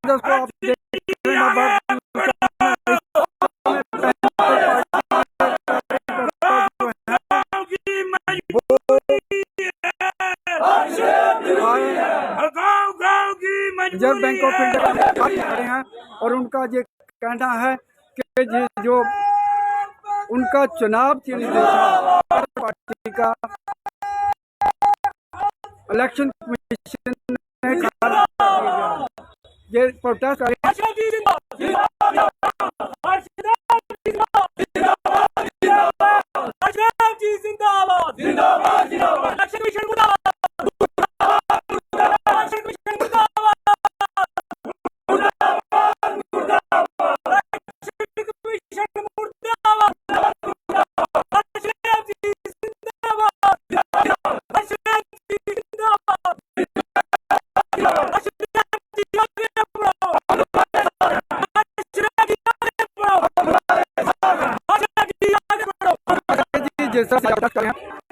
दोस्तों आप देख रहे हैं रिजर्व बैंक ऑफ इंडिया खड़े हैं और उनका ये कहना है कि जो उनका चुनाव पार्टी का इलेक्शन कमीशन ने ये प्रोटेस्ट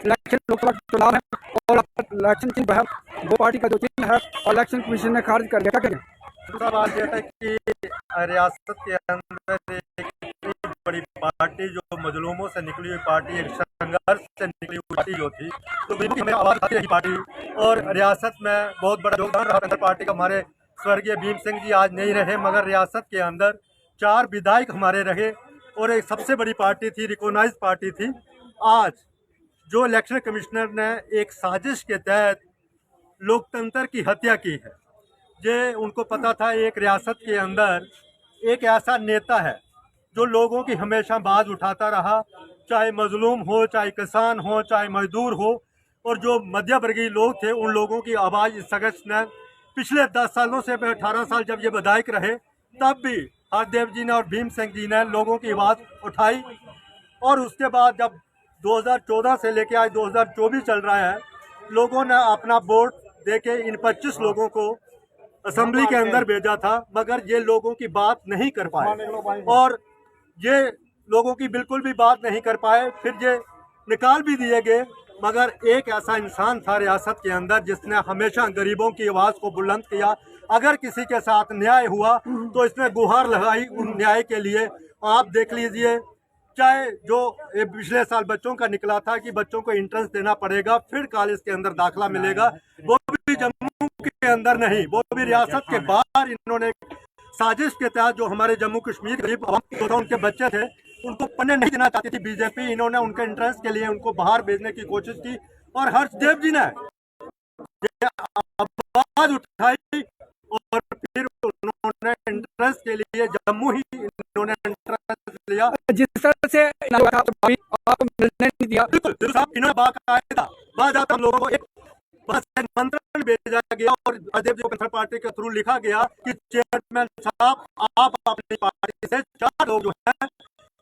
इलेक्शन लोकसभा चुनाव है और इलेक्शन चिन्ह है वो पार्टी का जो चिन्ह है और इलेक्शन कमीशन ने खारिज कर दिया। क्या करें? बात यह है कि रियासत के अंदर एक बड़ी पार्टी जो मजलूमों से निकली हुई पार्टी, एक संघर्ष से निकली हुई पार्टी जो थी, तो बिल्कुल हमें आवाज आती रही पार्टी और रियासत में बहुत बड़ा योगदान रहा। पार्टी का हमारे स्वर्गीय भीम सिंह जी आज नहीं रहे, मगर रियासत के अंदर 4 विधायक हमारे रहे और एक सबसे बड़ी पार्टी थी, रिकॉग्नाइज पार्टी थी। आज जो इलेक्शन कमिश्नर ने एक साजिश के तहत लोकतंत्र की हत्या की है, ये उनको पता था एक रियासत के अंदर एक ऐसा नेता है जो लोगों की हमेशा बात उठाता रहा, चाहे मजलूम हो, चाहे किसान हो, चाहे मजदूर हो, और जो मध्य वर्गीय लोग थे उन लोगों की आवाज़ इस शख्स ने पिछले 10 सालों से 18 साल जब ये विधायक रहे तब भी हरदेव जी ने और भीम सिंह जी ने लोगों की आवाज़ उठाई। और उसके बाद जब 2014 से लेकर आज 2024 चल रहा है, लोगों ने अपना वोट देके इन 25 लोगों को असेंबली के अंदर भेजा था, मगर ये लोगों की बात नहीं कर पाए और ये लोगों की बिल्कुल भी बात नहीं कर पाए। फिर ये निकाल भी दिए गए, मगर एक ऐसा इंसान था रियासत के अंदर जिसने हमेशा गरीबों की आवाज़ को बुलंद किया। अगर किसी के साथ न्याय हुआ तो इसने गुहार लगाई उन न्याय के लिए। आप देख लीजिए, चाहे जो पिछले साल बच्चों का निकला था कि बच्चों को एंट्रेंस देना पड़ेगा फिर कॉलेज के अंदर दाखिला मिलेगा, वो भी जम्मू के अंदर नहीं, वो भी रियासत के बाहर इन्होंने साजिश के तहत जो हमारे जम्मू कश्मीर गरीब उनके बच्चे थे उनको पढ़ने नहीं देना चाहती थी बीजेपी, इन्होंने उनके एंट्रेंस के लिए उनको बाहर भेजने की कोशिश की और हर्षदेव जी ने आवाज उठाई और फिर उन्होंने एंट्रेंस के लिए जम्मू ही इन्होंने एंट्रेंस लिया। जिस तरह से निर्णय नहीं दिया, इन्होंने बाकायदा हम लोगों को एक मंत्रण भेजा गया और हरदेव जी को पार्टी के थ्रू लिखा गया कि चेयरमैन साहब आप अपनी पार्टी से 4 लोग जो हैं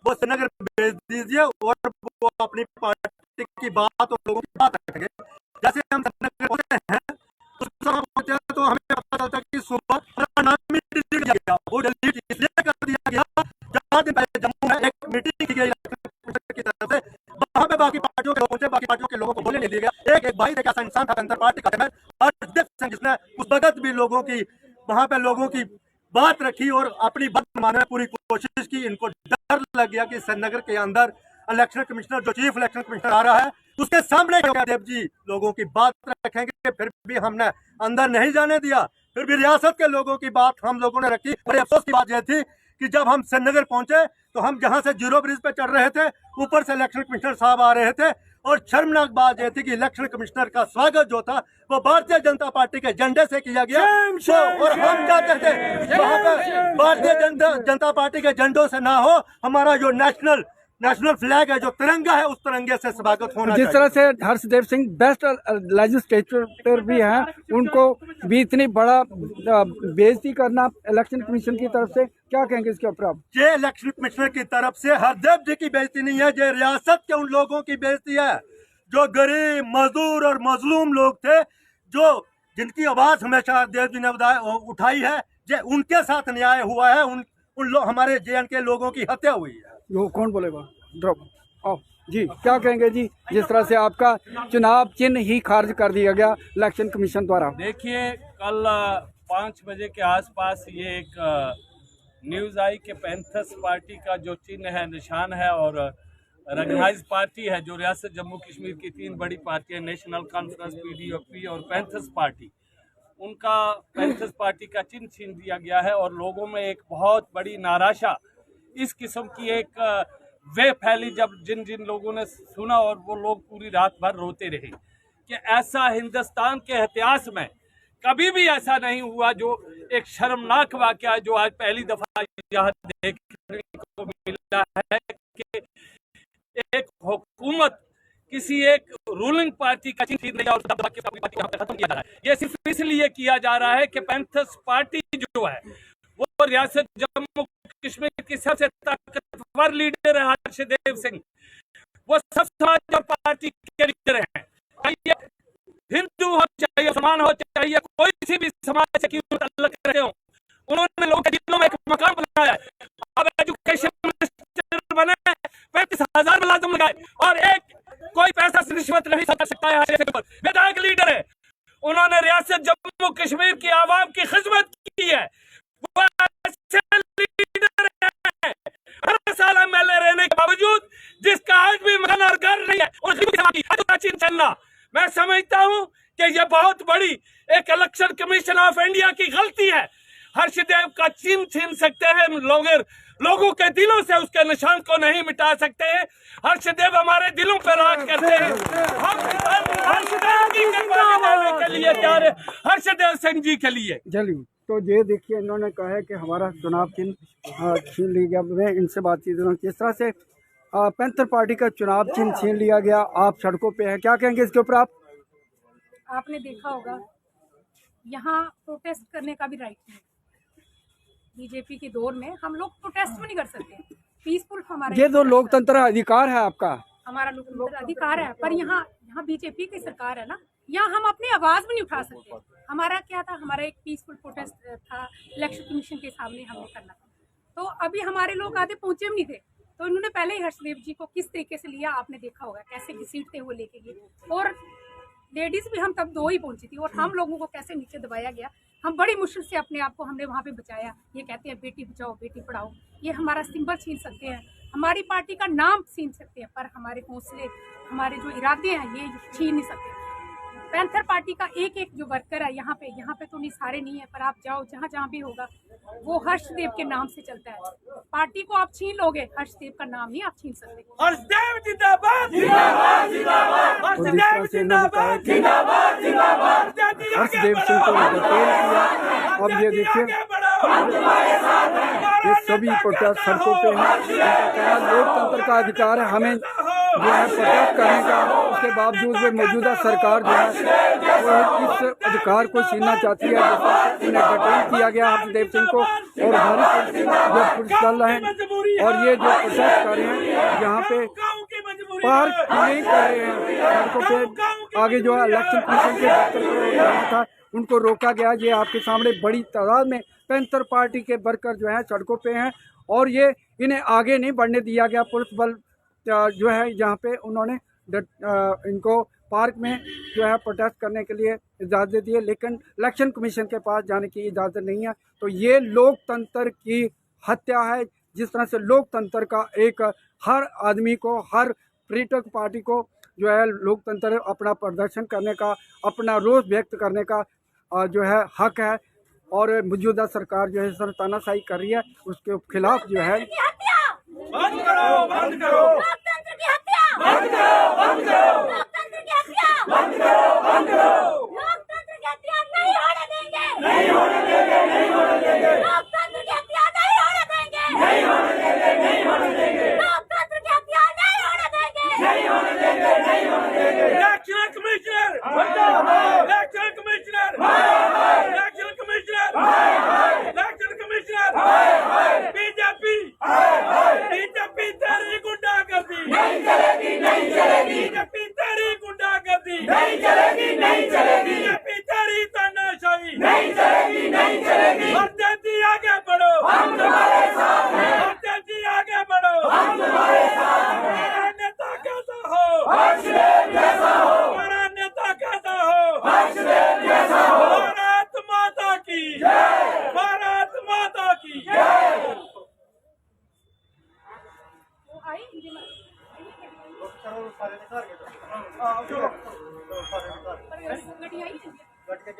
वो श्रीनगर भेज दीजिए और वो अपनी पार्टी की बात और लोगों की बात रखेंगे। जैसे हम श्रीनगर पहुंचे हैं तो हमें पता चलता है कि सुबह नाम डिलीट किया गया। वो डिलीट इसलिए कर दिया गया 4 दिन पहले जम्मू में एक मीटिंग की गई की तरफ से, वहाँ पे बाकी पार्टियों के लोग पहुंचे, बाकी पार्टियों के लोगों को बोलने नहीं दिया गया। एक भाई एक ऐसा इंसान था अंतर पार्टी का हरदेव सिंह जिसने उस वक्त भी लोगों की वहाँ पे लोगों की बात रखी और अपनी बात मानने की पूरी कोशिश की। इनको डर लग गया कि श्रीनगर के अंदर इलेक्शन कमिश्नर जो चीफ इलेक्शन कमिश्नर आ रहा है उसके सामने हरदेव जी लोगों की बात रखेंगे, फिर भी हमने अंदर नहीं जाने दिया। फिर भी रियासत के लोगों की बात हम लोगों ने रखी। बड़े अफसोस की बात यह थी कि जब हम श्रीनगर पहुंचे तो हम जहां से जीरो ब्रिज पे चढ़ रहे थे ऊपर से इलेक्शन कमिश्नर साहब आ रहे थे और शर्मनाक बात यह थी कि इलेक्शन कमिश्नर का स्वागत जो था वो भारतीय जनता पार्टी के झंडे से किया गया और हम चाहते थे वहां पर भारतीय जनता पार्टी के झंडों से ना हो, हमारा जो नेशनल फ्लैग है जो तिरंगा है उस तिरंगे से स्वागत होना चाहिए। जिस तरह से हर्षदेव सिंह बेस्ट लेजिस्लेटर भी हैं, उनको भी इतनी बड़ा बेइज्जती करना इलेक्शन कमीशन की तरफ से, क्या कहेंगे इसके ऊपर आप? ये इलेक्शन कमिश्नर की तरफ से हरदेव जी की बेइज्जती नहीं है, ये रियासत के उन लोगों की बेइज्जती है जो गरीब मजदूर और मजलूम लोग थे, जो जिनकी आवाज हमेशा हरदेव जी ने उठाई है। ये उनके साथ न्याय हुआ है, हमारे JNK लोगों की हत्या हुई है। कौन बोलेगा? ड्रॉप आओ। जी क्या कहेंगे जी, जिस तरह से आपका चुनाव चिन्ह ही खारिज कर दिया गया इलेक्शन कमीशन द्वारा? देखिए, कल 5 बजे के आसपास ये एक न्यूज़ आई कि पैंथर्स पार्टी का जो चिन्ह है, निशान है और रेगनाइज पार्टी है, जो रियासत जम्मू कश्मीर की 3 बड़ी पार्टी है, नेशनल कॉन्फ्रेंस, पीडीपी और पैंथर्स पार्टी, उनका पैंथर्स पार्टी का चिन्ह छीन दिया गया है। और लोगों में एक बहुत बड़ी नाराशा, इस किस्म की एक वे फैली जब जिन जिन लोगों ने सुना, और वो लोग पूरी रात भर रोते रहे कि ऐसा हिंदुस्तान के इतिहास में कभी भी ऐसा नहीं हुआ। जो एक शर्मनाक वाकया जो आज पहली दफा यहाँ देखने को मिला है कि एक हुकूमत किसी एक रूलिंग पार्टी का चिन्ह और पार्टी खत्म किया जा रहा है। ये सिर्फ इसलिए किया जा रहा है कि पैंथर्स पार्टी जो है वो रियासत जम्मू कश्मीर की सबसे ताकतवर लीडर है हर्षदेव सिंह, वो सब समाज और पार्टी के लीडर हैं। चाहिए हिंदू हो, चाहिए मुसलमान हो, चाहिए कोई सी भी समाज से क्यों ताल्लुक रहे हो, उन्होंने लोगों के दिलों में एक मकाम बनाया है। अब एजुकेशन मिनिस्टर बने, 35,000 मुलाजिम लगाए और एक कोई पैसा से रिश्वत नहीं सता सकता है। विधायक लीडर है, उन्होंने रियासत जम्मू कश्मीर की आवाम की खिदमत की है। वो ऐसे लीडर है, हर साल एमएलए रहने के बावजूद जिसका आज भी मकान और घर नहीं है, उसकी चलना, मैं समझता हूं कि यह बहुत बड़ी एक इलेक्शन कमीशन ऑफ इंडिया की गलती है। हर्षदेव का चिन्ह छीन सकते हैं लोगों के दिलों से, उसके निशान को नहीं मिटा सकते हैं। हर्षदेव हमारे दिलों पर राज करते हैं। हम हर्षदेव की के लिए तैयार है, हर्षदेव सिंह जी के लिए। चलिए, तो ये देखिए, इन्होंने कहा है कि हमारा चुनाव चिन्ह छीन लिया गया। मैं इनसे बातचीत करूँ, किस तरह से पैंथर पार्टी का चुनाव चिन्ह छीन लिया गया, आप सड़कों पे हैं, क्या कहेंगे इसके ऊपर आप? आपने देखा होगा, यहाँ प्रोटेस्ट करने का भी राइट नहीं। बीजेपी के दौर में हम लोग प्रोटेस्ट भी नहीं कर सकते, पीसफुल हमारा ये तो लोकतंत्र अधिकार है आपका, हमारा लोकतंत्र अधिकार है। पर यहाँ बीजेपी की सरकार है ना, यहाँ हम अपनी आवाज भी नहीं उठा सकते। हमारा क्या था, हमारा एक पीसफुल प्रोटेस्ट था, इलेक्शन कमीशन के सामने हमने करना था। तो अभी हमारे लोग आधे पहुंचे भी नहीं थे, तो इन्होंने पहले ही हर्षदेव जी को किस तरीके से लिया, आपने देखा होगा कैसे घसीटते हुए लेके गए। और लेडीज भी हम तब 2 ही पहुंची थी, और हम लोगों को कैसे नीचे दबाया गया। हम बड़ी मुश्किल से अपने आप को हमने वहाँ पे बचाया। ये कहते हैं बेटी बचाओ बेटी पढ़ाओ, ये हमारा सिंबल छीन सकते हैं, हमारी पार्टी का नाम छीन सकते हैं, पर हमारे हौसले, हमारे जो इरादे हैं, ये छीन नहीं सकते। पैंथर पार्टी का एक एक जो वर्कर है यहाँ पे तो नहीं, सारे नहीं है, पर आप जाओ जहाँ जहाँ भी होगा, वो हर्षदेव के नाम से चलता है। पार्टी को आप छीन लोगे, हर्षदेव का नाम नहीं आप छीन सकते। हर्षदेव जिंदाबाद, जिंदाबाद, जिंदाबाद, हर्षदेव जिंदाबाद, जिंदाबाद, जिंदाबाद, हर्षदेव सिंह को डिटेल किया। अब ये देखिए, ये सभी प्रोटेस्ट सड़कों पे हैं। उनका कहना लोकतंत्र का अधिकार है, हमें जो है प्रोटेस्ट करने का, उसके बावजूद में मौजूदा सरकार जो है वो इस अधिकार को छीनना चाहती है। उन्हें डिटेन किया गया हर्षदेव सिंह को, और भारी जो पुलिस दल है, और ये जो प्रोटेस्ट कर रहे हैं यहाँ पे पार्क नहीं कर रहे हैं सड़कों पे, आगे जो है इलेक्शन कमीशन के दफ्तर जाना था, उनको रोका गया। ये आपके सामने बड़ी तादाद में पैंथर पार्टी के वर्कर जो हैं सड़कों पे हैं, और ये इन्हें आगे नहीं बढ़ने दिया गया। पुलिस बल जो है यहाँ पे उन्होंने इनको पार्क में जो है प्रोटेस्ट करने के लिए इजाज़त दे दी है, लेकिन इलेक्शन कमीशन के पास जाने की इजाज़त नहीं है। तो ये लोकतंत्र की हत्या है। जिस तरह से लोकतंत्र का एक हर आदमी को, हर पॉलिटिकल पार्टी को जो है लोकतंत्र अपना प्रदर्शन करने का, अपना रोष व्यक्त करने का जो है हक है, और मौजूदा सरकार जो है सर तानाशाही कर रही है, उसके खिलाफ जो है बंद करो, बंद करो, लोकतंत्र की हत्या बंद करो, बंद करो, लोकतंत्र की हत्या बंद करो, बंद करो, लोकतंत्र की हत्या नहीं होने देंगे, नहीं होने देंगे, नहीं होने देंगे, लोकतंत्र की हत्या नहीं होने देंगे, नहीं होने देंगे, नहीं होने देंगे, लोकतंत्र की हत्या नहीं होने देंगे, नहीं होने देंगे, नहीं होने देंगे। इलेक्शन कमिश्नर जिंदाबाद, इलेक्शन कमिश्नर जिंदाबाद, इलेक्शन कमिश्नर जिंदाबाद, इलेक्शन कमिश्नर जिंदाबाद, बीजेपी बीजेपी तेरी गुंडागर्दी नहीं चलेगी, नहीं चलेगी, बीजेपी तेरी गुंडागर्दी नहीं चलेगी, नहीं चलेगी, बीजेपी तेरी तानाशाही नहीं चलेगी, नहीं चलेगी। हर्षदेव जी आगे बढ़ो, हम तुम्हारे साथ हैं, हर्षदेव जी आगे बढ़ो, हम तुम्हारे साथ हैं। नेता के सारे निकाल के